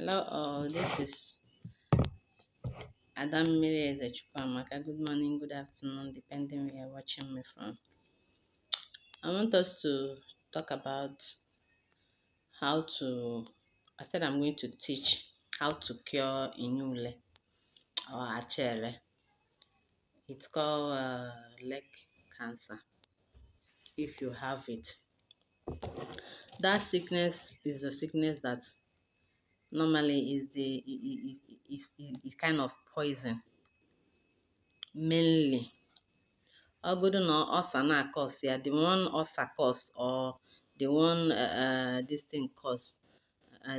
Hello, this is Adam Maka. Good morning, good afternoon, depending where you're watching me from. I want us to talk about how to. I said I'm going to teach how to cure Enyiure or Acha. It's called leg cancer. If you have it, that sickness is a sickness that normally is kind of poison, mainly. Ogodo na ulcer na cause ya, the one ulcer cause or the one this thing cause,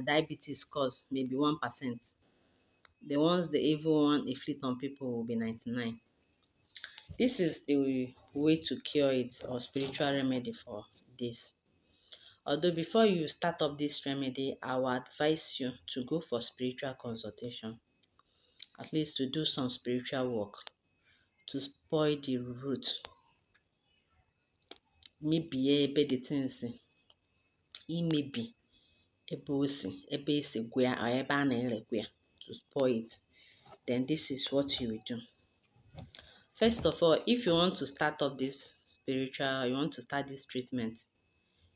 diabetes cause maybe 1%. The ones the evil one inflict on people will be 99. This is the way to cure it or spiritual remedy for this. Although before you start up this remedy, I will advise you to go for spiritual consultation, at least to do some spiritual work to spoil the root. Maybe ebe the things imebi ebe esi gwa or ebe a na-erekwa ya to spoil it. Then this is what you will do. First of all, if you want to start up this spiritual, you want to start this treatment,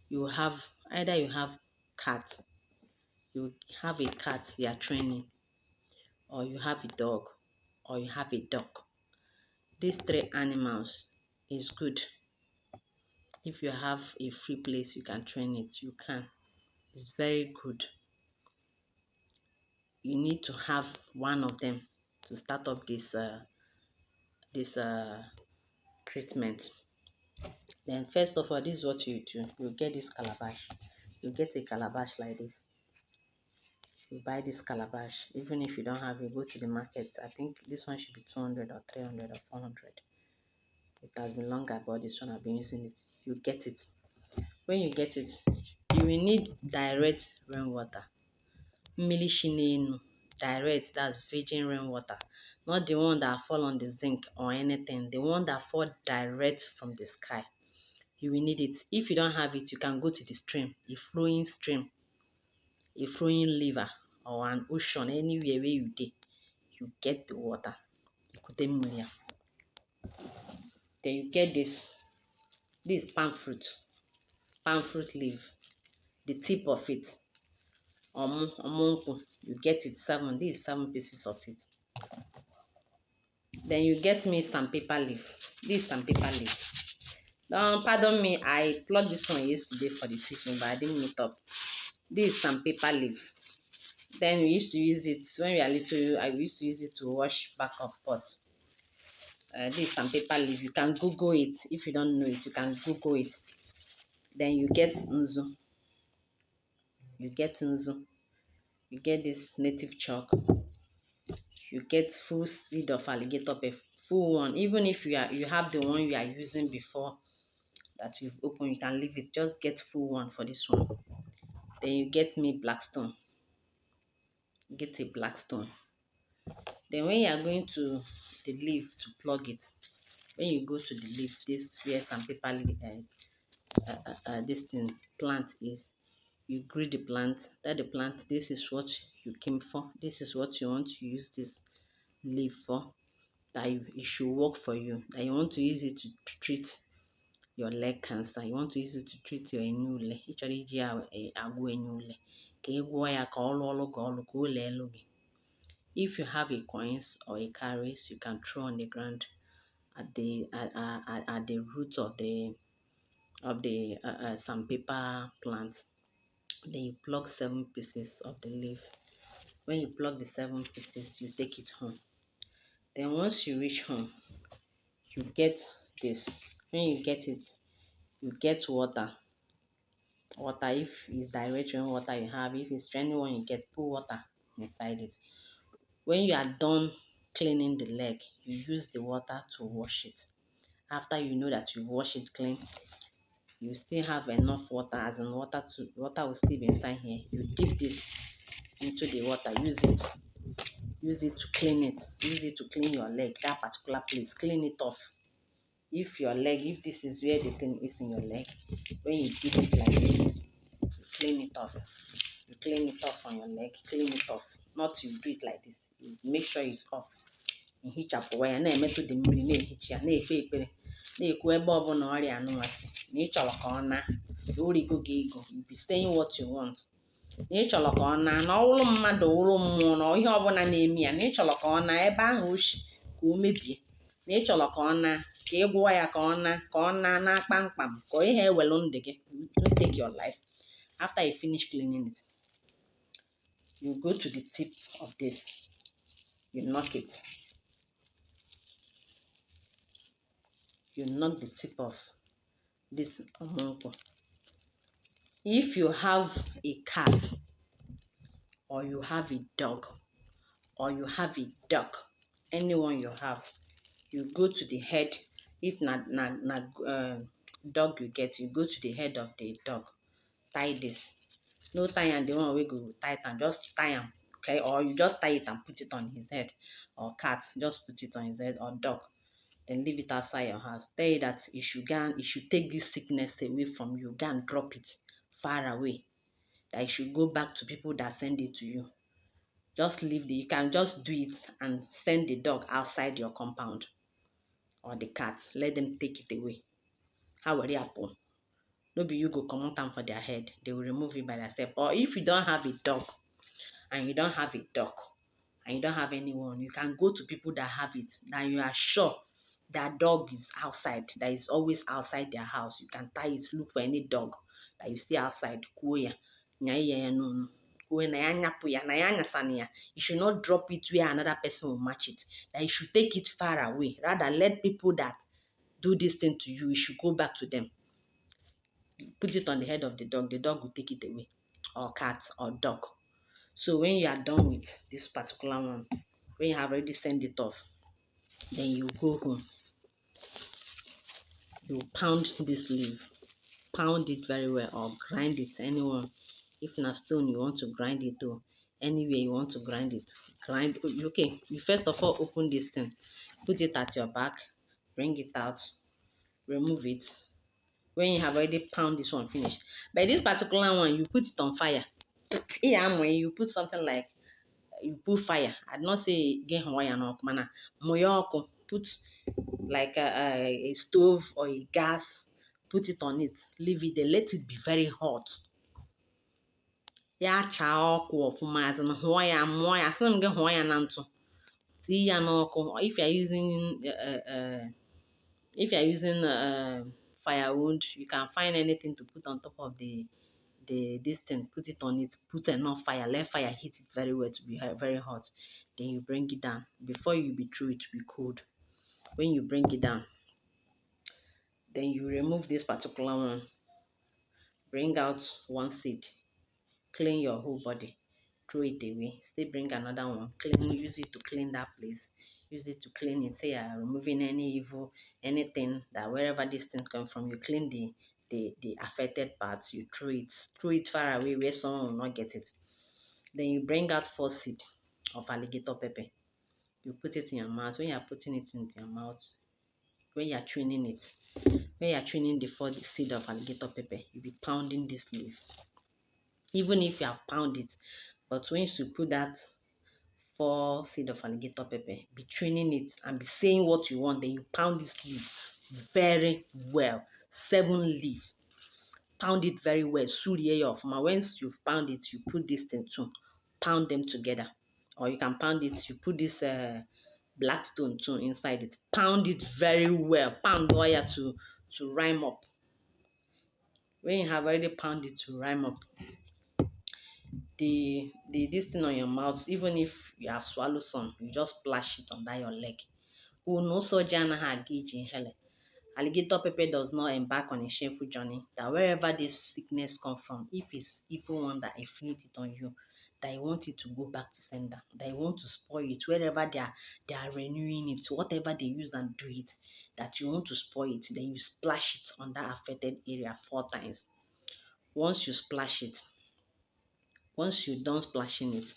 you have either you have cat, you have a cat you are training, or you have a dog, or you have a duck. These three animals is good. If you have a free place you can train it, you can. It's very good. You need to have one of them to start up this treatment. Then first of all, this is what you do. You get this calabash. You get a calabash like this. You buy this calabash. Even if you don't have it, go to the market. I think this one should be 200 or 300 or 400. It has been longer, but this one I've been using it. You get it. When you get it, you will need direct rainwater. Milishinenu. Direct, that's virgin rainwater. Not the one that fall on the zinc or anything. The one that fall direct from the sky. You will need it. If you don't have it, you can go to the stream, a flowing stream, a flowing river, or an ocean, anywhere where you dey. You get the water. Then you get this palm fruit leaf, the tip of it. You get it 7. This is 7 pieces of it. Then you get me sandpaper leaf. This is sandpaper leaf. Pardon me, I plucked this one yesterday for the teaching, but I didn't meet up. This is sandpaper leaf. Then we used to use it when we are little. I used to use it to wash back of pots. This is sandpaper leaf. You can Google it if you don't know it. You can Google it. Then you get nzu. You get nzu. You get this native chalk. You get full seed of alligator pepper, full one. Even if you have the one you are using before that you've opened, you can leave it. Just get full one for this one. Then you get me black stone. Get a black stone. Then when you are going to the leaf to plug it, when you go to the leaf, this where sandpaper this thing plant is, you greet the plant. That the plant, this is what you came for. This is what you want to use this leaf for. That it should work for you. That you want to use it to treat your leg cancer. You want to use it to treat your Enyiure. If you have a coins or a carries, you can throw on the ground at the root of the sandpaper plant. Then you pluck 7 pieces of the leaf. When you pluck the 7 pieces, you take it home. Then once you reach home, you get this. When you get it, you get water. Water, if it's direct water you have, if it's training one, you get put water inside it. When you are done cleaning the leg, you use the water to wash it. After you know that you wash it clean, you still have enough water, as in water will still be inside here. You dip this into the water, use it to clean it. Use it to clean your leg, that particular place. Clean it off. If this is where the thing is in your leg, when you dip it like this, you clean it off. You clean it off on your leg, clean it off. Not you do it like this. You make sure it's off. Ihichapụ ya na-emetụ dị mmiri na-ehicha ya na-ekpe ekpere na-ekwu ebe ọbụla ọrịa anụnwasị na ị chọrọ ka ọ na origo gị ego you be saying what you want na ị chọrọ ka ọ na ọwụrụ mmadụ wụrụ mmụọ na ihe ọbụla na-eme ya na ị chọrọ ka ọ na ebe ahụ oshi ka o mebie na ị chọrọ ka ọ na ka ị gwụọ ya ka ọ na kpamkpam ka ihe ewelu ndụ gị you take your life. After you finish cleaning it, you go to the tip of this, you knock it. You knock the tip of this homuncle. If you have a cat, or you have a dog, or you have a duck, anyone you have, you go to the head. If not dog you get, you go to the head of the dog. Tie this. No tie and the one we go tie and just tie him, okay? Or you just tie it and put it on his head. Or cat, just put it on his head. Or dog. Then leave it outside your house. Tell you that you should take this sickness away from you. Go and drop it far away. That you should go back to people that send it to you. Just leave you can just do it and send the dog outside your compound. Or the cat. Let them take it away. How will it happen? Maybe you go come out for their head. They will remove it by themselves. Or if you don't have a dog, and you don't have a dog, and you don't have anyone, you can go to people that have it. That you are sure that dog is outside, that is always outside their house. You can tie it, look for any dog that you see outside. You should not drop it where another person will match it. That you should take it far away. Rather, let people that do this thing to you, you should go back to them. Put it on the head of the dog will take it away. Or cat or dog. So when you are done with this particular one, when you have already sent it off, then you go home. You pound this leaf. Pound it very well or grind it. Anyone. If not stone, you want to grind it too. Anywhere you want to grind it. Grind. Okay. You first of all open this thing. Put it at your back. Bring it out. Remove it. When you have already pound this one finish. But this particular one, you put it on fire. Yeah, when you put something like you put fire. I not say get Hawaiian or mana. Moyoko put like a stove or a gas. Put it on it. Leave it there. Let it be very hot. Ya Acha ọkụ ọfụma as in hụọ ya mụọ ya sị m gị hụọ ya na ntụ tii ya n'ọkụ. If you are using firewood, you can find anything to put on top of this thing. Put it on it. Put enough fire. Let fire heat it very well to be very hot. Then you bring it down. Before you be through, it will be cold. When you bring it down, then you remove this particular one. Bring out one seed. Clean your whole body. Throw it away. Still bring another one. Clean. Use it to clean that place. Use it to clean it. Say you're removing any evil, anything that wherever this thing comes from, you clean the affected parts. You throw it far away where someone will not get it. Then you bring out 4 seeds of alligator pepper. You put it in your mouth. When you are putting it into your mouth, when you are chewing it, when you are chewing the 4 seeds of alligator pepper, you be pounding this leaf. Even if you have pounded it, but once you put that 4 seeds of alligator pepper, be chewing it and be saying what you want, then you pound this leaf very well. 7 leaves. Pound it very well. Once you've pound it, you put this thing too. Pound them together. Or you can pound it, you put this black stone too inside it. Pound it very well. Pound wire to rhyme up. When you have already pounded it to rhyme up, this thing on your mouth, even if you have swallowed some, you just splash it under your leg. Alligator pepper does not embark on a shameful journey. That wherever this sickness comes from, if it's evil one that inflict it on you, that you want it to go back to sender, that you want to spoil it, wherever they are renewing it, whatever they use and do it, that you want to spoil it, then you splash it on that affected area 4 times. Once you splash it, once you're done splashing it,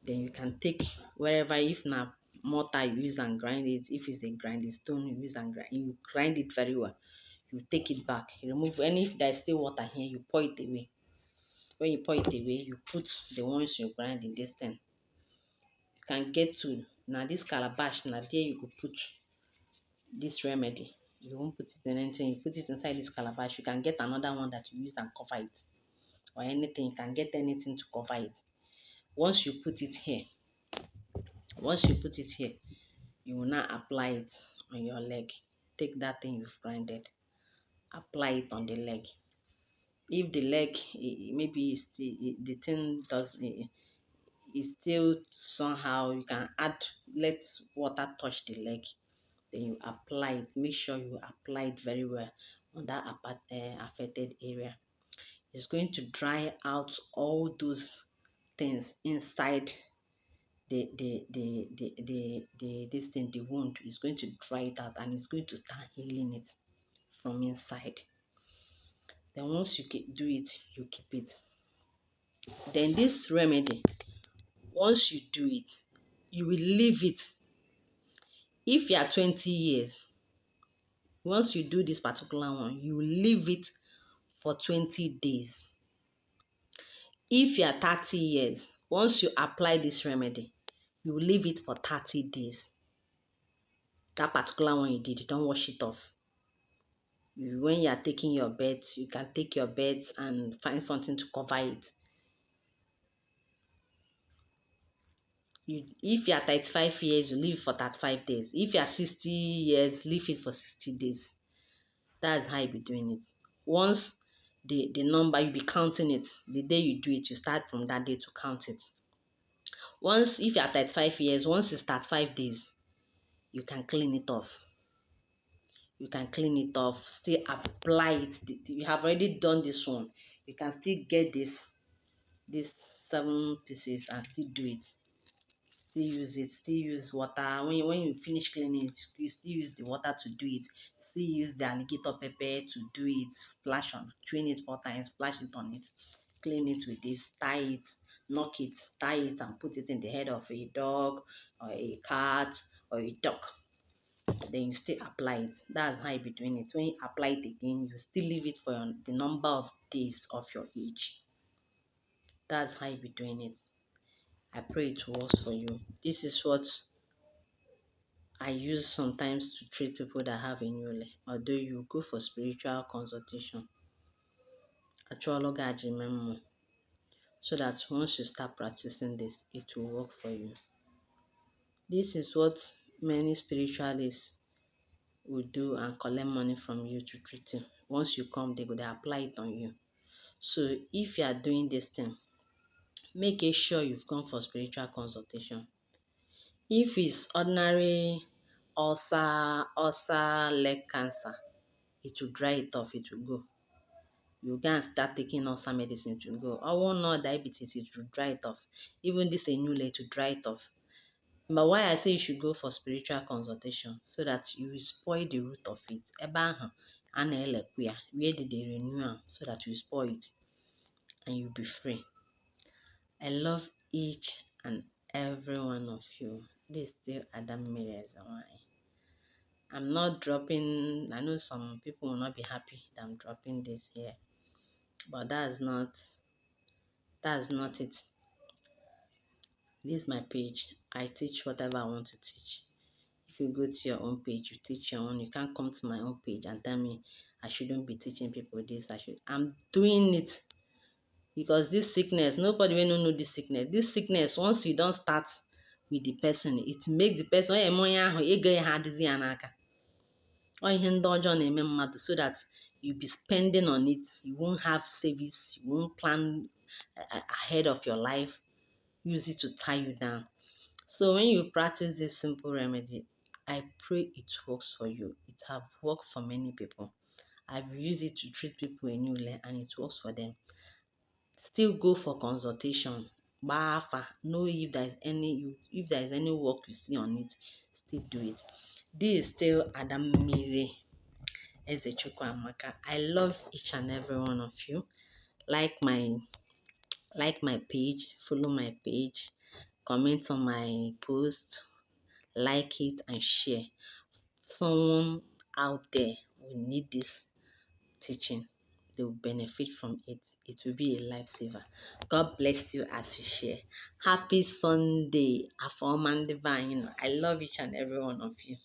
then you can take wherever, if not mortar, you use and grind it. If it's a grinding stone, you use and grind. You grind it very well. You take it back. You remove any, if there's still water here, you pour it away. When you pour it away, you put the ones you grind in this thing. You can get to now this calabash. Now there you go put this remedy. You won't put it in anything. You put it inside this calabash. You can get another one that you use and cover it, or anything. You can get anything to cover it. Once you put it here, once you put it here, you will now apply it on your leg. Take that thing you've grinded, apply it on the leg. If the leg maybe the thing does is still somehow, you can add, let water touch the leg, then you apply it. Make sure you apply it very well on that affected area. It's going to dry out all those things inside this thing. The wound is going to dry it out, and it's going to start healing it from inside. Then once you do it, you keep it. Then this remedy, once you do it, you will leave it. If you are 20 years, once you do this particular one, you will leave it for 20 days. If you are 30 years, once you apply this remedy, you will leave it for 30 days. That particular one you did, you don't wash it off. When you are taking your beds, you can take your beds and find something to cover it. If you are 35 years, you leave it for 35 days. If you are 60 years, leave it for 60 days. That's how you be doing it. Once the number, you be counting it. The day you do it, you start from that day to count it. Once, if you are 35 years, once it's 35 days, you can clean it off. You can clean it off, still apply it. You have already done this one. You can still get this 7 pieces and still do it. Still use it, still use water. When you finish cleaning it, you still use the water to do it. Still use the alligator pepper to do it. Splash on, train it 4 times, splash it on it. Clean it with this, tie it, knock it, tie it, and put it in the head of a dog or a cat or a duck. Then you still apply it. That's how you be doing it. When you apply it again, you still leave it for the number of days of your age. That's how you be doing it. I pray it works for you. This is what I use sometimes to treat people that have Enyiure. Although you go for spiritual consultation, so that once you start practicing this, it will work for you. This is what many spiritualists will do and collect money from you to treat you. Once you come, they go to apply it on you. So if you are doing this thing, make sure you've gone for spiritual consultation. If it's ordinary ulcer, leg cancer, it will dry it off, it will go. You can start taking ulcer medicine to go. Or diabetes, it will dry it off. Even this Enyiure, to dry it off. But why I say you should go for spiritual consultation, so that you will spoil the root of it. Where did they renew, so that you spoil it and you'll be free. I love each and every one of you. This is still Adam Mirrors. I'm not dropping. I know some people will not be happy that I'm dropping this here, but that's not it. This is my page. I teach whatever I want to teach. If you go to your own page, you teach your own. You can't come to my own page and tell me I shouldn't be teaching people this. I'm doing it because this sickness, nobody will know this sickness. This sickness, once you don't start with the person, it makes the person so that you'll be spending on it. You won't have savings. You won't plan ahead of your life. Use it to tie you down. So when you practice this simple remedy, I pray it works for you. It have worked for many people. I've used it to treat people in Enyiure and it works for them. Still go for consultation. Know if there is any work you see on it, still do it. This is still Adam Mire Ezechukwu. I love each and every one of you. Like my page, follow my page, comment on my post, like it and share. Someone out there will need this teaching. They will benefit from it. it will be a lifesaver. God bless you as you share. Happy Sunday, Afoman Divine. I love each and every one of you.